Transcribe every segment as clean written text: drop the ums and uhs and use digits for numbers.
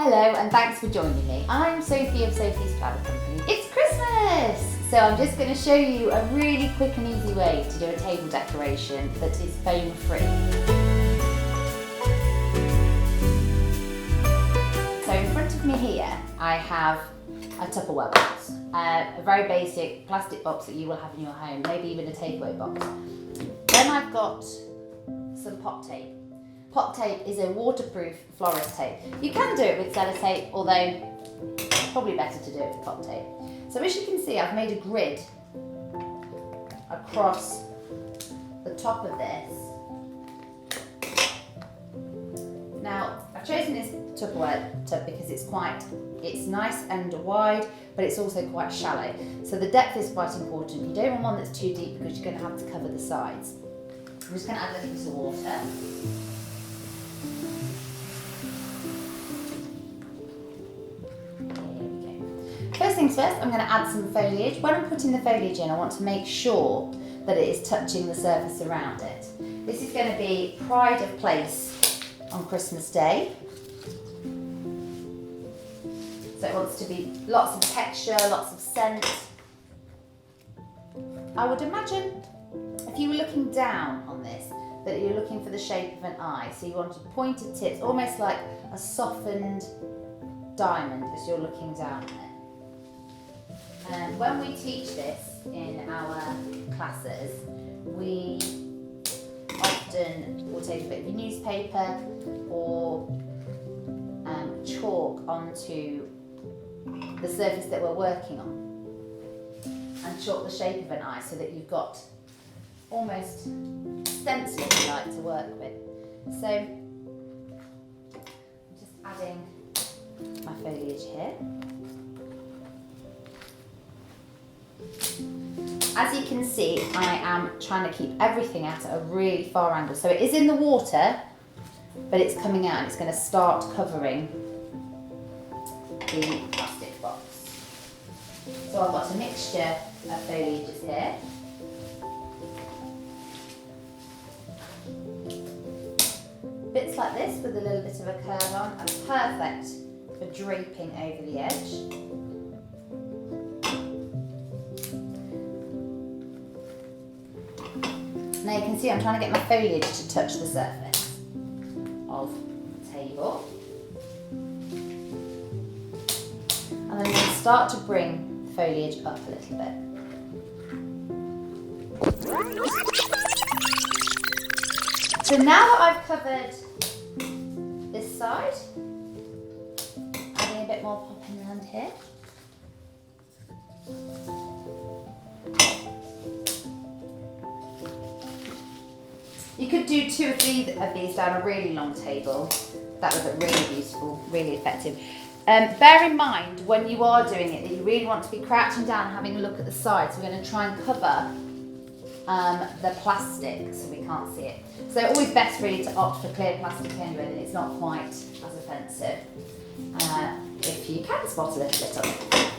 Hello and thanks for joining me. I'm Sophie of Sophie's Flower Company. It's Christmas! So I'm just going to show you a really quick and easy way to do a table decoration that is foam free. So in front of me here I have a Tupperware box, a very basic plastic box that you will have in your home, maybe even a takeaway box. Then I've got some pop tape. Pop tape is a waterproof florist tape. You can do it with sellotape, although it's probably better to do it with pop tape. So as you can see, I've made a grid across the top of this. Now, I've chosen this Tupperware tub because it's nice and wide, but it's also quite shallow. So the depth is quite important. You don't want one that's too deep because you're going to have to cover the sides. I'm just going to add a little bit of water. First things first, I'm going to add some foliage. When I'm putting the foliage in, I want to make sure that it is touching the surface around it. This is going to be pride of place on Christmas Day. So it wants to be lots of texture, lots of scent. I would imagine if you were looking down on this, that you're looking for the shape of an eye. So you wanted pointed tips, almost like a softened diamond as you're looking down there. And when we teach this in our classes, we often will take a bit of newspaper or chalk onto the surface that we're working on and chalk the shape of an eye so that you've got almost a stencil, if you like, to work with. So I'm just adding my foliage here. As you can see, I am trying to keep everything at a really far angle. So it is in the water, but it's coming out and it's going to start covering the plastic box. So I've got a mixture of foliages here. Bits like this with a little bit of a curve on are perfect for draping over the edge. Now you can see I'm trying to get my foliage to touch the surface of the table. And then I'm going to start to bring the foliage up a little bit. So now that I've covered this side, adding a bit more pop in around here. You could do 2 or 3 of these down a really long table. That would look really beautiful, really effective. Bear in mind when you are doing it that you really want to be crouching down and having a look at the sides. We're going to try and cover the plastic so we can't see it. So always best really to opt for clear plastic anyway, then it's not quite as offensive if you can spot a little bit of it.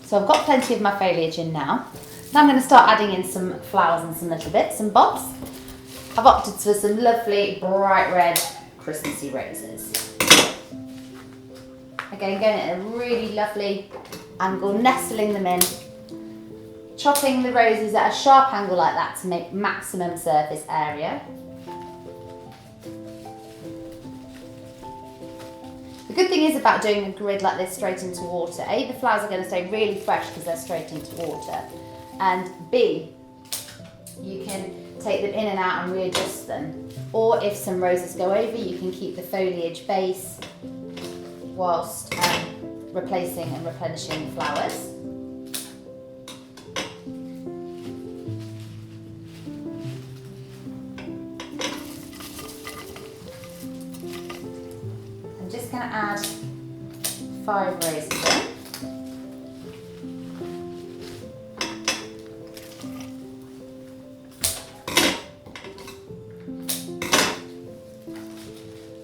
So I've got plenty of my foliage in now. Now I'm going to start adding in some flowers and some little bits and bobs. I've opted for some lovely bright red Christmassy roses. Again, going at a really lovely angle, nestling them in. Chopping the roses at a sharp angle like that to make maximum surface area. The good thing is about doing a grid like this straight into water, A, the flowers are going to stay really fresh because they're straight into water, and B, you can take them in and out and readjust them. Or if some roses go over, you can keep the foliage base whilst replacing and replenishing the flowers. I'm just going to add 5 roses in.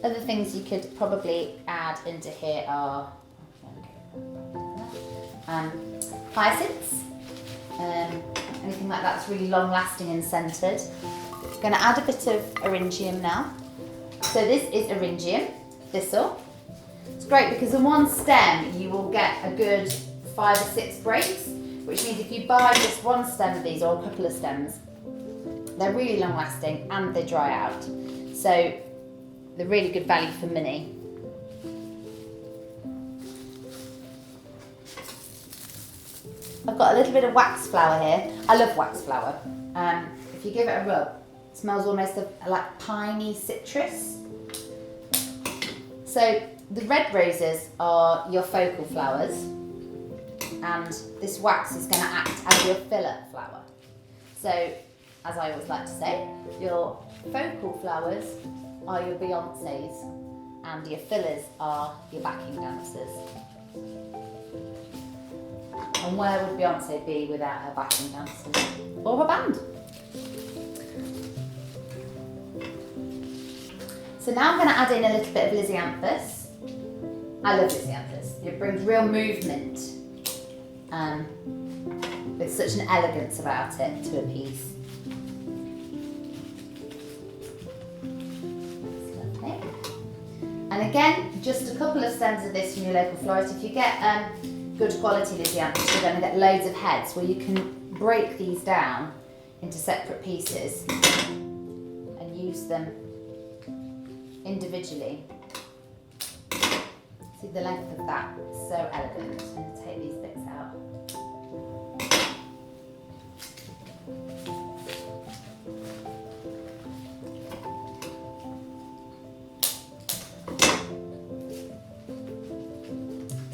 Other things you could probably add into here are hyacinths, anything like that's really long lasting and scented. I'm going to add a bit of eryngium now. So this is eryngium, thistle. It's great because in one stem you will get a good 5 or 6 breaks, which means if you buy just one stem of these or a couple of stems, they're really long lasting and they dry out. So they're really good value for money. I've got a little bit of wax flour here. I love wax flour. If you give it a rub, it smells almost like piney citrus. So the red roses are your focal flowers, and this wax is going to act as your filler flower. So, as I always like to say, your focal flowers are your Beyoncés, and your fillers are your backing dancers. And where would Beyonce be without her backing dancers or her band? So now I'm going to add in a little bit of Lysianthus. I love Lysianthus. It brings real movement with such an elegance about it to a piece. That's lovely. And again, just a couple of stems of this from your local florist. If you get good quality Lysianthus, you're going to get loads of heads where you can break these down into separate pieces and use them individually. See the length of that, it's so elegant. I'm going to take these bits out.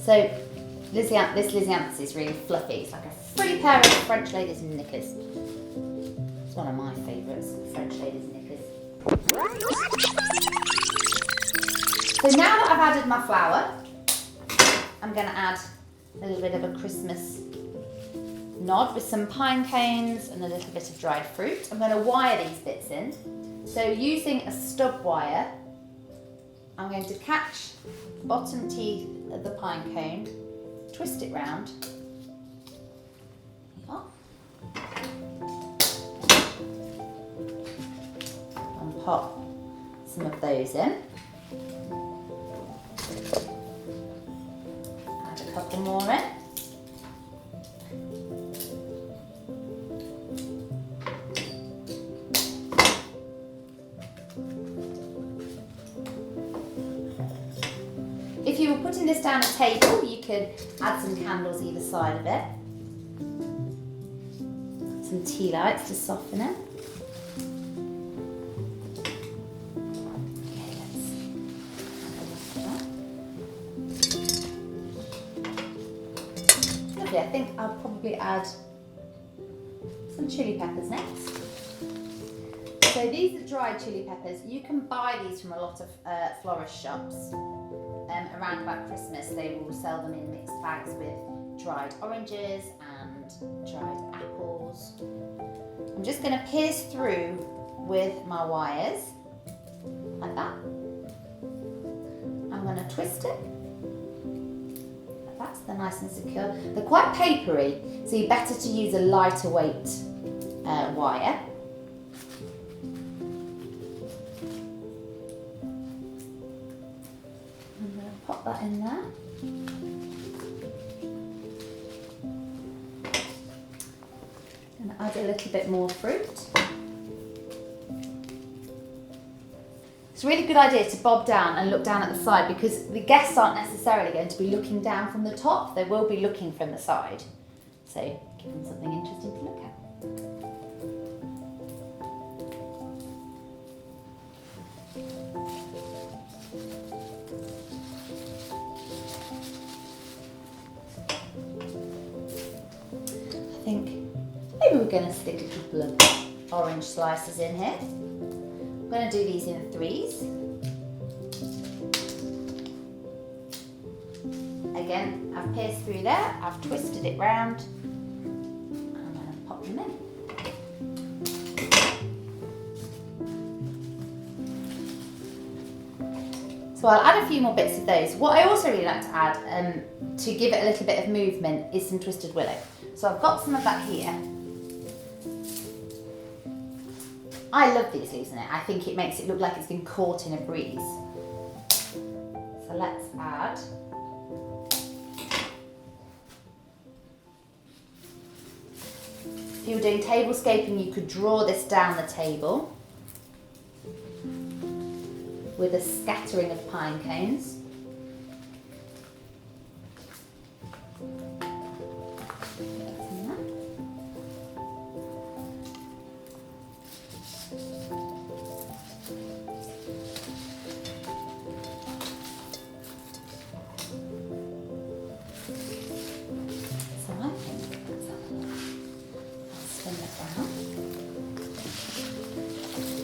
So this Lysianthus is really fluffy. It's like a free pair of French ladies' knickers. It's one of my favourites, French ladies' knickers. So now that I've added my flour, I'm going to add a little bit of a Christmas nod with some pine cones and a little bit of dried fruit. I'm going to wire these bits in. So using a stub wire, I'm going to catch the bottom teeth of the pine cone, twist it round, and pop some of those in. Add a couple more in. If you were putting this down a table, you could add some candles either side of it. Some tea lights to soften it. Okay, lovely, I think I'll probably add some chili peppers next. So these are dried chili peppers. You can buy these from a lot of florist shops. Around about Christmas, they will sell them in mixed bags with dried oranges and dried apples. I'm just going to pierce through with my wires, like that. I'm going to twist it. Like that, so they're nice and secure. They're quite papery, so you're better to use a lighter weight wire. Pop that in there. And add a little bit more fruit. It's a really good idea to bob down and look down at the side, because the guests aren't necessarily going to be looking down from the top, they will be looking from the side. So give them something interesting to look at. Maybe we're going to stick a couple of orange slices in here. I'm going to do these in threes. Again, I've pierced through there, I've twisted it round, and I'm going to pop them in. So I'll add a few more bits of those. What I also really like to add, to give it a little bit of movement, is some twisted willow. So I've got some of that here. I love these leaves in it. I think it makes it look like it's been caught in a breeze. So So let's add if you were doing tablescaping, you could draw this down the table with a scattering of pine cones.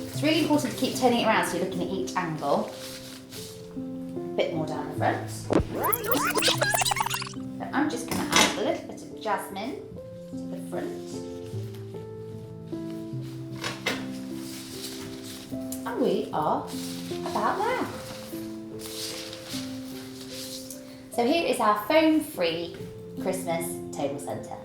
It's really important to keep turning it around so you're looking at each angle. A bit more down the front. So I'm just going to add a little bit of jasmine to the front. And we are about there. So here is our foam-free Christmas table centre.